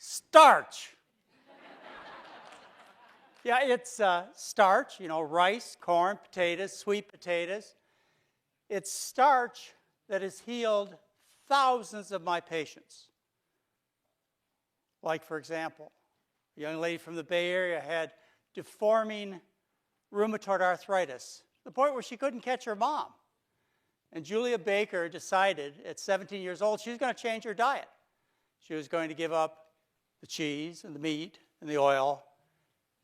Starch. Yeah, it's starch, rice, corn, potatoes, sweet potatoes. It's starch that has healed thousands of my patients. Like, for example, a young lady from the Bay Area had deforming rheumatoid arthritis, to the point where she couldn't catch her mom. And Julia Baker decided at 17 years old she was going to change her diet. She was going to give up the cheese and the meat and the oil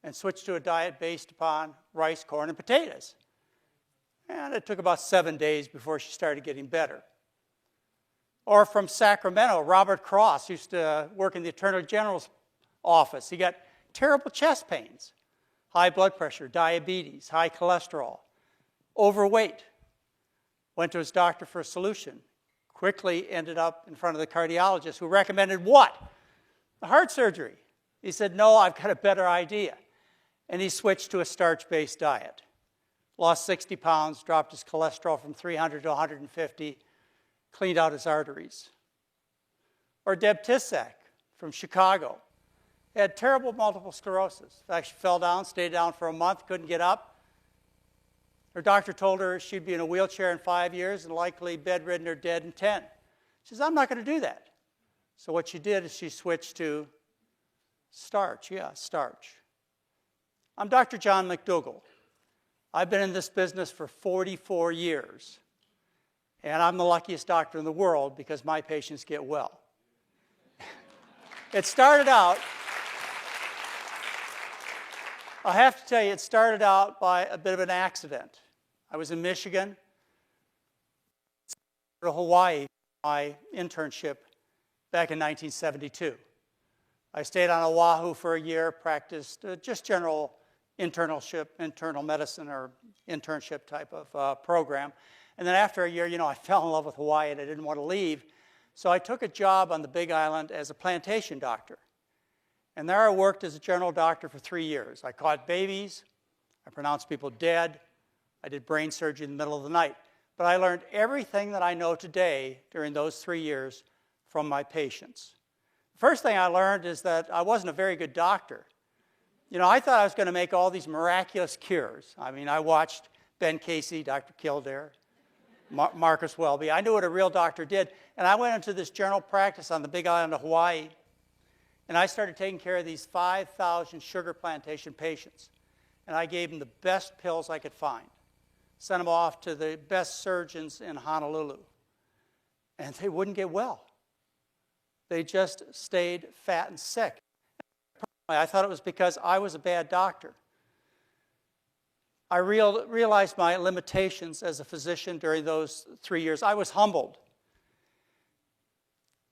and switch to a diet based upon rice, corn, and potatoes. And it took about 7 days before she started getting better. Or from Sacramento, Robert Cross used to work in the Attorney General's office. He got terrible chest pains, high blood pressure, diabetes, high cholesterol, overweight. Went to his doctor for a solution. Quickly ended up in front of the cardiologist, who recommended what? The heart surgery. He said, no, I've got a better idea. And he switched to a starch-based diet. Lost 60 pounds, dropped his cholesterol from 300 to 150, cleaned out his arteries. Or Deb Tisak from Chicago. Had terrible multiple sclerosis. In fact, she fell down, stayed down for a month, couldn't get up. Her doctor told her she'd be in a wheelchair in 5 years and likely bedridden or dead in 10. She says, I'm not going to do that. So what she did is she switched to starch. Yeah, starch. I'm Dr. John McDougall. I've been in this business for 44 years. And I'm the luckiest doctor in the world because my patients get well. It started out, I have to tell you, it started out by a bit of an accident. I was in Michigan, to Hawaii, my internship back in 1972. I stayed on Oahu for a year, practiced just general internal medicine or internship type of program. And then after a year, I fell in love with Hawaii and I didn't want to leave. So I took a job on the Big Island as a plantation doctor. And there I worked as a general doctor for 3 years. I caught babies, I pronounced people dead, I did brain surgery in the middle of the night. But I learned everything that I know today during those 3 years from my patients. The first thing I learned is that I wasn't a very good doctor. I thought I was going to make all these miraculous cures. I mean, I watched Ben Casey, Dr. Kildare, Marcus Welby. I knew what a real doctor did. And I went into this general practice on the Big Island of Hawaii, and I started taking care of these 5,000 sugar plantation patients. And I gave them the best pills I could find. Sent them off to the best surgeons in Honolulu. And they wouldn't get well. They just stayed fat and sick. I thought it was because I was a bad doctor. I realized my limitations as a physician during those 3 years. I was humbled.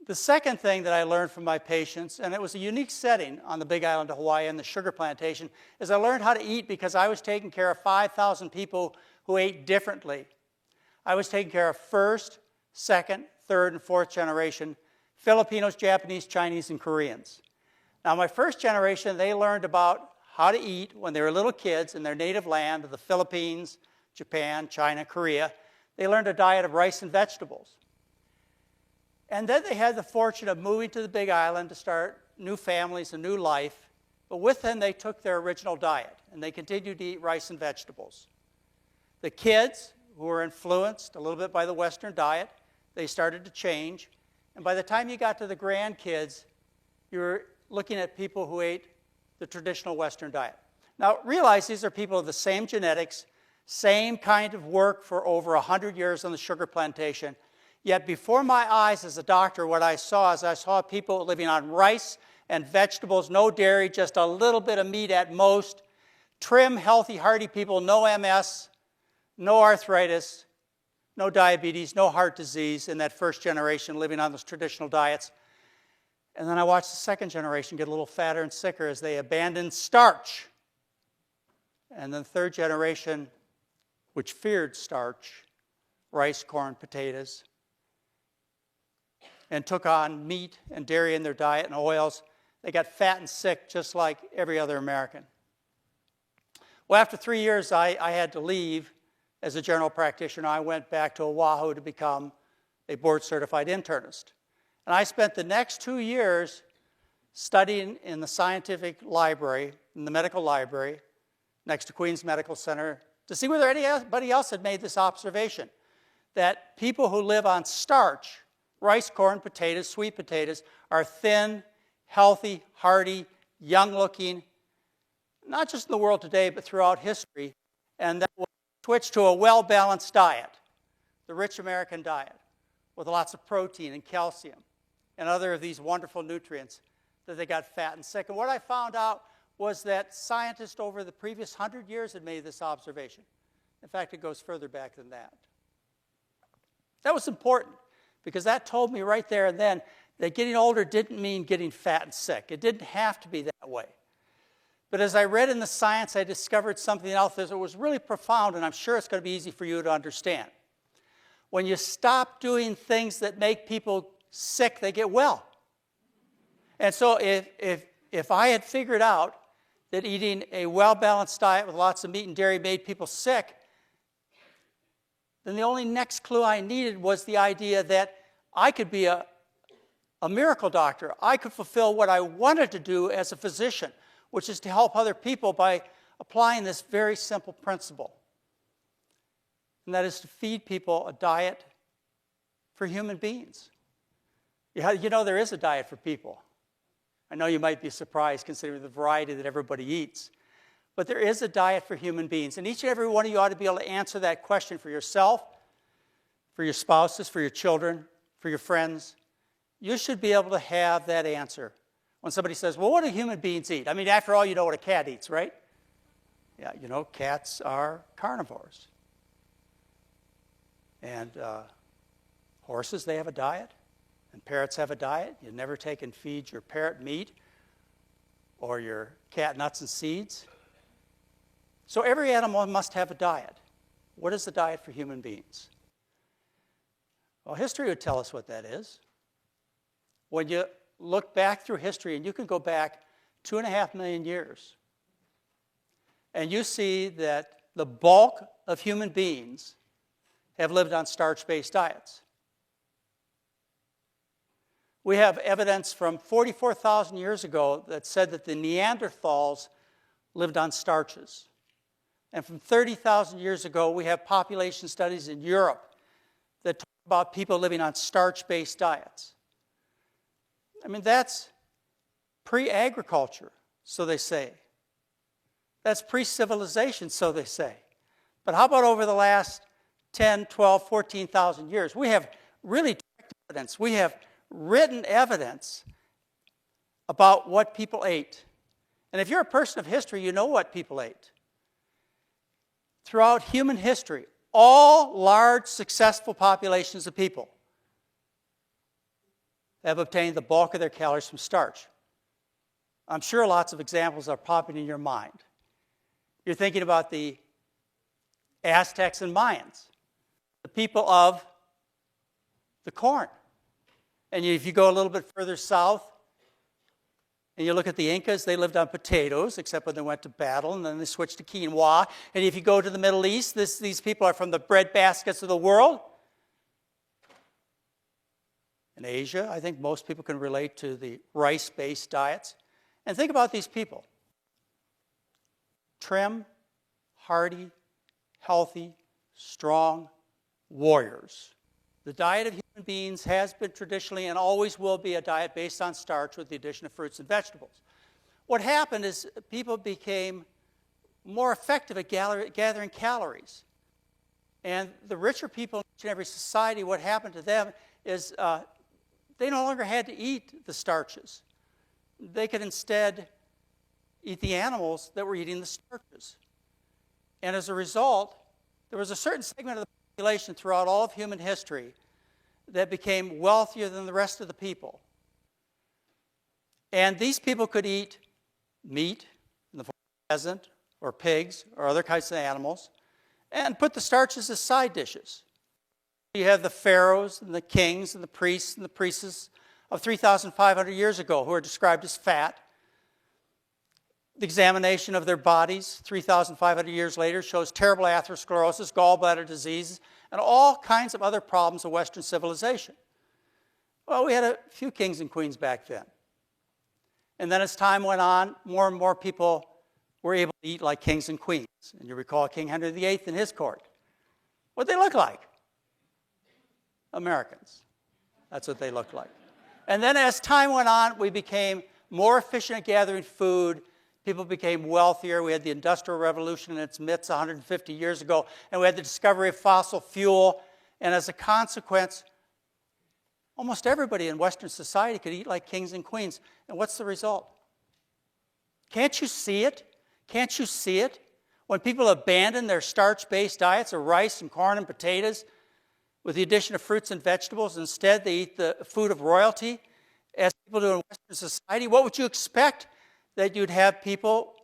The second thing that I learned from my patients, and it was a unique setting on the Big Island of Hawaii and the sugar plantation, is I learned how to eat because I was taking care of 5,000 people who ate differently. I was taking care of first, second, third, and fourth generation Filipinos, Japanese, Chinese, and Koreans. Now, my first generation, they learned about how to eat when they were little kids in their native land of the Philippines, Japan, China, Korea. They learned a diet of rice and vegetables. And then they had the fortune of moving to the Big Island to start new families, a new life. But with them, they took their original diet, and they continued to eat rice and vegetables. The kids, who were influenced a little bit by the Western diet, they started to change. And by the time you got to the grandkids, you were looking at people who ate the traditional Western diet. Now, realize these are people of the same genetics, same kind of work for over 100 years on the sugar plantation. Yet before my eyes as a doctor, what I saw is I saw people living on rice and vegetables, no dairy, just a little bit of meat at most, trim, healthy, hearty people, no MS, no arthritis, no diabetes, no heart disease in that first generation living on those traditional diets. And then I watched the second generation get a little fatter and sicker as they abandoned starch. And then the third generation, which feared starch, rice, corn, potatoes, and took on meat and dairy in their diet and oils, they got fat and sick just like every other American. Well, after 3 years, I had to leave as a general practitioner. I went back to Oahu to become a board-certified internist. And I spent the next 2 years studying in the scientific library, in the medical library, next to Queens Medical Center, to see whether anybody else had made this observation, that people who live on starch, rice, corn, potatoes, sweet potatoes, are thin, healthy, hearty, young-looking, not just in the world today, but throughout history, and that will switch to a well-balanced diet, the rich American diet, with lots of protein and calcium and other of these wonderful nutrients, that they got fat and sick. And what I found out was that scientists over the previous 100 years had made this observation. In fact, it goes further back than that. That was important, because that told me right there and then that getting older didn't mean getting fat and sick. It didn't have to be that way. But as I read in the science, I discovered something else that was really profound, and I'm sure it's going to be easy for you to understand. When you stop doing things that make people sick, they get well. And so if I had figured out that eating a well-balanced diet with lots of meat and dairy made people sick, then the only next clue I needed was the idea that I could be a miracle doctor. I could fulfill what I wanted to do as a physician, which is to help other people by applying this very simple principle. And that is to feed people a diet for human beings. You know, there is a diet for people. I know you might be surprised considering the variety that everybody eats. But there is a diet for human beings. And each and every one of you ought to be able to answer that question for yourself, for your spouses, for your children, for your friends. You should be able to have that answer. When somebody says, well, what do human beings eat? I mean, after all, you know what a cat eats, right? Yeah, you know, cats are carnivores. And horses, they have a diet. And parrots have a diet. You never take and feed your parrot meat or your cat nuts and seeds. So every animal must have a diet. What is the diet for human beings? Well, history would tell us what that is. When you look back through history, and you can go back 2.5 million years, and you see that the bulk of human beings have lived on starch-based diets. We have evidence from 44,000 years ago that said that the Neanderthals lived on starches. And from 30,000 years ago, we have population studies in Europe that talk about people living on starch-based diets. I mean, that's pre-agriculture, so they say. That's pre-civilization, so they say. But how about over the last 10, 12, 14,000 years? We have really direct evidence. We have written evidence about what people ate. And if you're a person of history, you know what people ate. Throughout human history, all large, successful populations of people have obtained the bulk of their calories from starch. I'm sure lots of examples are popping in your mind. You're thinking about the Aztecs and Mayans, the people of the corn. And if you go a little bit further south, and you look at the Incas, they lived on potatoes, except when they went to battle, and then they switched to quinoa. And if you go to the Middle East, these people are from the bread baskets of the world. In Asia, I think most people can relate to the rice-based diets. And think about these people. Trim, hardy, healthy, strong warriors. The diet of human beings has been traditionally and always will be a diet based on starch with the addition of fruits and vegetables. What happened is people became more effective at gathering calories. And the richer people in each and every society, what happened to them is they no longer had to eat the starches. They could instead eat the animals that were eating the starches. And as a result, there was a certain segment of the population throughout all of human history that became wealthier than the rest of the people. And these people could eat meat in the form of pheasant or pigs or other kinds of animals and put the starches as side dishes. You have the pharaohs and the kings and the priests and the priestesses of 3,500 years ago who are described as fat. The examination of their bodies 3,500 years later shows terrible atherosclerosis, gallbladder disease, and all kinds of other problems of Western civilization. Well, we had a few kings and queens back then. And then as time went on, more and more people were able to eat like kings and queens. And you recall King Henry VIII in his court. What'd they look like? Americans. That's what they looked like. And then as time went on, we became more efficient at gathering food. People became wealthier. We had the Industrial Revolution in its midst 150 years ago, and we had the discovery of fossil fuel. And as a consequence, almost everybody in Western society could eat like kings and queens. And what's the result? Can't you see it? Can't you see it? When people abandon their starch-based diets of rice and corn and potatoes with the addition of fruits and vegetables, instead they eat the food of royalty, as people do in Western society, what would you expect? That you'd have people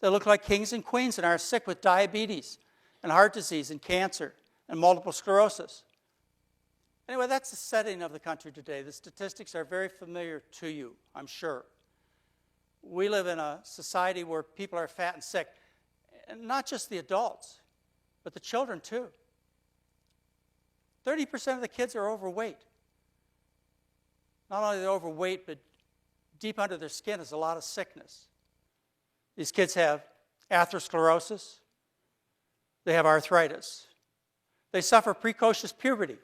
that look like kings and queens and are sick with diabetes and heart disease and cancer and multiple sclerosis. Anyway, that's the setting of the country today. The statistics are very familiar to you, I'm sure. We live in a society where people are fat and sick, and not just the adults, but the children too. 30% of the kids are overweight. Not only are they overweight, but deep under their skin is a lot of sickness. These kids have atherosclerosis. They have arthritis. They suffer precocious puberty.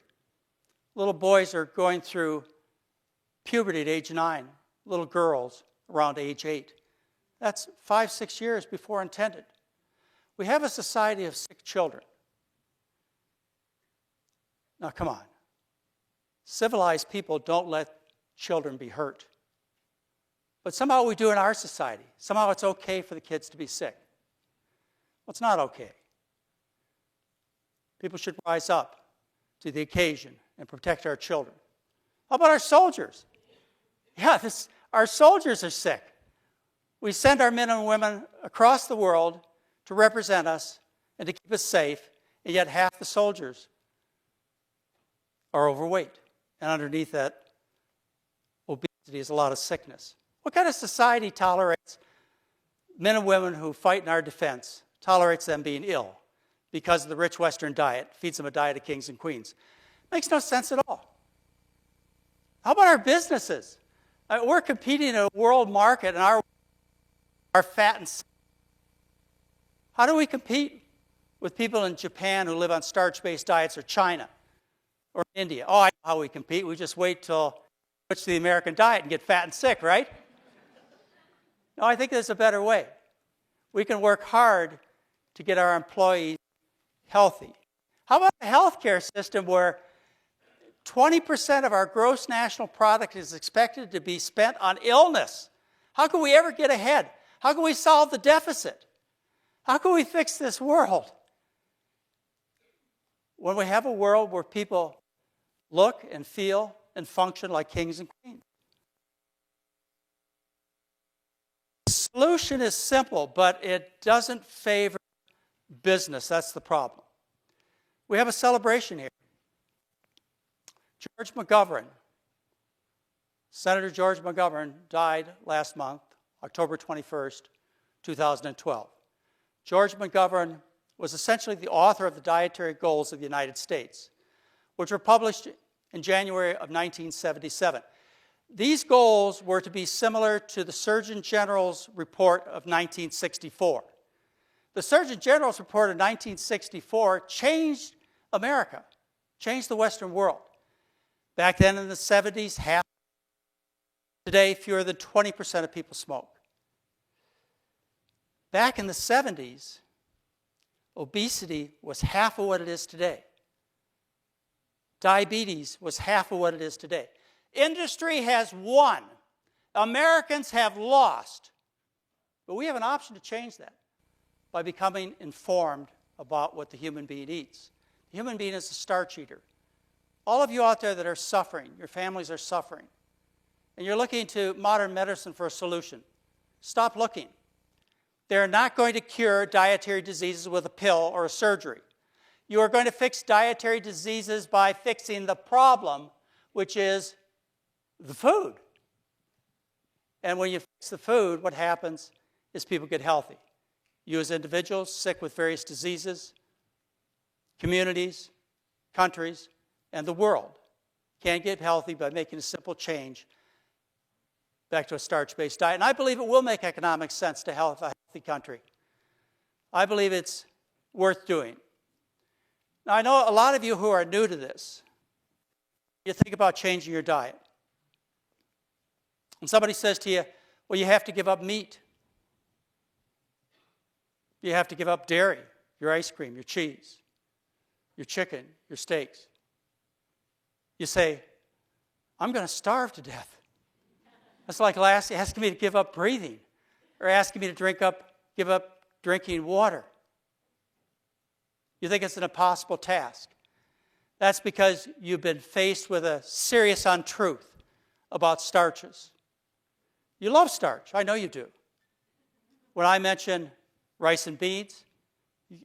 Little boys are going through puberty at age 9. Little girls around age 8. That's 5-6 years before intended. We have a society of sick children. Now, come on. Civilized people don't let children be hurt. But somehow we do in our society. Somehow it's okay for the kids to be sick. Well, it's not okay. People should rise up to the occasion and protect our children. How about our soldiers? Yeah, our soldiers are sick. We send our men and women across the world to represent us and to keep us safe, and yet half the soldiers are overweight. And underneath that obesity is a lot of sickness. What kind of society tolerates men and women who fight in our defense, tolerates them being ill because of the rich Western diet, feeds them a diet of kings and queens? Makes no sense at all. How about our businesses? We're competing in a world market, and our fat and sick. How do we compete with people in Japan who live on starch-based diets, or China, or India? Oh, I know how we compete. We just wait till we switch to the American diet and get fat and sick, right? No, I think there's a better way. We can work hard to get our employees healthy. How about a healthcare system where 20% of our gross national product is expected to be spent on illness? How can we ever get ahead? How can we solve the deficit? How can we fix this world? When we have a world where people look and feel and function like kings and queens. The solution is simple, but it doesn't favor business. That's the problem. We have a celebration here. George McGovern, Senator George McGovern, died last month, October 21st, 2012. George McGovern was essentially the author of the Dietary Goals of the United States, which were published in January of 1977. These goals were to be similar to the Surgeon General's report of 1964. The Surgeon General's report of 1964 changed America, changed the Western world. Back then in the 70s, half. Today, fewer than 20% of people smoke. Back in the 70s, obesity was half of what it is today. Diabetes was half of what it is today. Industry has won. Americans have lost. But we have an option to change that by becoming informed about what the human being eats. The human being is a starch eater. All of you out there that are suffering, your families are suffering, and you're looking to modern medicine for a solution, stop looking. They're not going to cure dietary diseases with a pill or a surgery. You are going to fix dietary diseases by fixing the problem, which is the food. And when you fix the food, what happens is people get healthy. You as individuals, sick with various diseases, communities, countries, and the world can get healthy by making a simple change back to a starch-based diet. And I believe it will make economic sense to have a healthy country. I believe it's worth doing. Now, I know a lot of you who are new to this, you think about changing your diet. And somebody says to you, well, you have to give up meat. You have to give up dairy, your ice cream, your cheese, your chicken, your steaks. You say, I'm going to starve to death. That's like asking me to give up breathing or asking me to give up drinking water. You think it's an impossible task. That's because you've been faced with a serious untruth about starches. You love starch. I know you do. When I mention rice and beans, you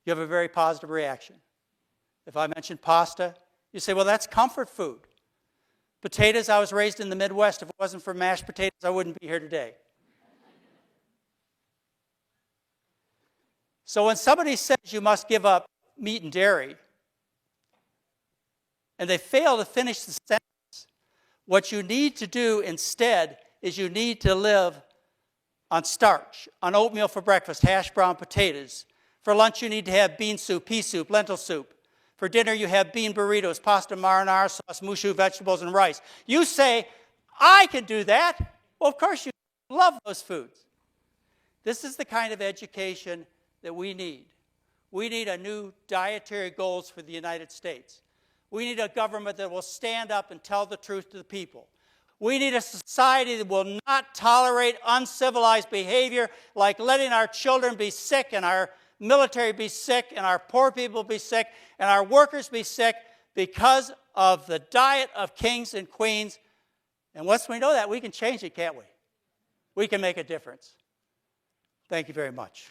have a very positive reaction. If I mention pasta, you say, well, that's comfort food. Potatoes, I was raised in the Midwest. If it wasn't for mashed potatoes, I wouldn't be here today. So when somebody says you must give up meat and dairy, and they fail to finish the sentence, what you need to do instead is you need to live on starch, on oatmeal for breakfast, hash brown potatoes. For lunch, you need to have bean soup, pea soup, lentil soup. For dinner, you have bean burritos, pasta marinara sauce, mushu vegetables, and rice. You say, I can do that. Well, of course you love those foods. This is the kind of education that we need. We need a new dietary goals for the United States. We need a government that will stand up and tell the truth to the people. We need a society that will not tolerate uncivilized behavior like letting our children be sick and our military be sick and our poor people be sick and our workers be sick because of the diet of kings and queens. And once we know that, we can change it, can't we? We can make a difference. Thank you very much.